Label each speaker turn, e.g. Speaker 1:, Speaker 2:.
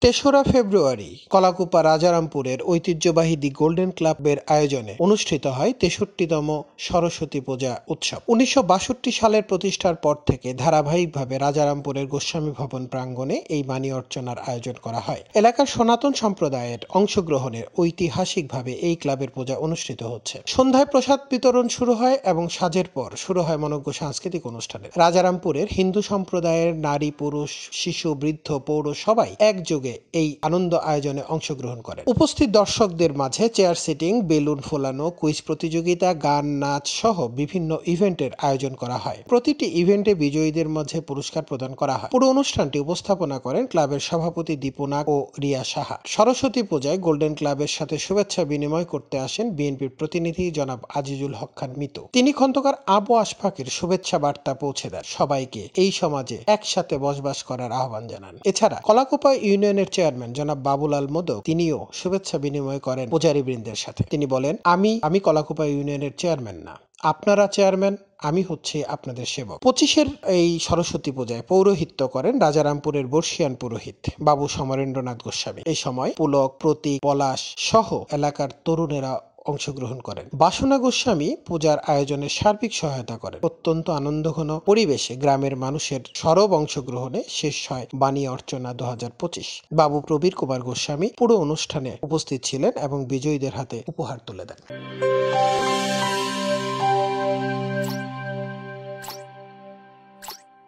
Speaker 1: তেসরা ফেব্রুয়ারি কলাকুপা রাজারামপুরের ঐতিহ্যবাহী দি গোল্ডেন ক্লাবের আয়োজনে অনুষ্ঠিত হয় ৬৩তম সরস্বতী পূজা উৎসব। ১৯৬২ সালের প্রতিষ্ঠার পর থেকে ধারাবাহিকভাবে রাজারামপুরের গোস্বামী ভবন প্রাঙ্গণে এই বাণী অর্চনার আয়োজন করা হয়। এলাকার সনাতন সম্প্রদায়ের অংশগ্রহণে ঐতিহাসিকভাবে এই ক্লাবের পূজা অনুষ্ঠিত হচ্ছে। সন্ধ্যায় প্রসাদ বিতরণ শুরু হয় এবং সাঁঝের পর শুরু হয় মনোজ্ঞ সাংস্কৃতিক অনুষ্ঠানে। রাজারামপুরের হিন্দু সম্প্রদায়ের নারী, পুরুষ, শিশু, বৃদ্ধ, পৌর সবাই একযোগে এই আনন্দ আয়োজনে অংশগ্রহণ করেন। উপস্থিত দর্শকদের মাঝে চেয়ার সিটিং, বেলুন ফোলানো, কুইজ প্রতিযোগিতা, গান, নাচ সহ বিভিন্ন ইভেন্টের আয়োজন করা হয়। প্রতিটি ইভেন্টে বিজয়ীদের মাঝে পুরস্কার প্রদান করা হয়। পুরো অনুষ্ঠানটি উপস্থাপনা করেন ক্লাবের সভাপতি দীপনাগ ও রিয়া সাহা। সরস্বতী পূজায় গোল্ডেন ক্লাবের সাথে শুভেচ্ছা বিনিময় করতে আসেন বিএনপির প্রতিনিধি জনাব আজিজুল হক খান মিতু। তিনি খন্দকার আবু আশফাকের শুভেচ্ছা বার্তা পৌঁছে দেন, সবাইকে এই সমাজে একসাথে বসবাস করার আহ্বান জানান। এছাড়া কলাকুপা ইউনিয়নের চেয়ারম্যান জনাব বাবুলাল মোদক তিনিও শুভেচ্ছা বিনিময় করেন পূজারীবৃন্দের সাথে। তিনি বলেন, আমি কলাকুপা ইউনিয়নের চেয়ারম্যান না, আপনারা চেয়ারম্যান, আমি হচ্ছে আপনাদের সেবক। ২৫-এর এই সরস্বতী পূজায় পৌরোহিত্য করেন রাজারামপুরের বর্ষিয়ান পুরোহিত বাবু সমরেন্দ্রনাথ গোস্বামী। এই সময় পুলক, প্রতীক, পলাশ সহ এলাকার তরুণেরা অংশগ্রহণ করেন। বাসনা গোস্বামী পূজার আয়োজনে সার্বিক সহায়তা করেন। অত্যন্ত আনন্দঘন পরিবেশে গ্রামের মানুষের সরব অংশগ্রহণে শেষ হয় বাণী অর্চনা ২০২৫। বাবু প্রবীর কুমার গোস্বামী পুরো অনুষ্ঠানে উপস্থিত ছিলেন এবং বিজয়ীদের হাতে উপহার তুলে দেন।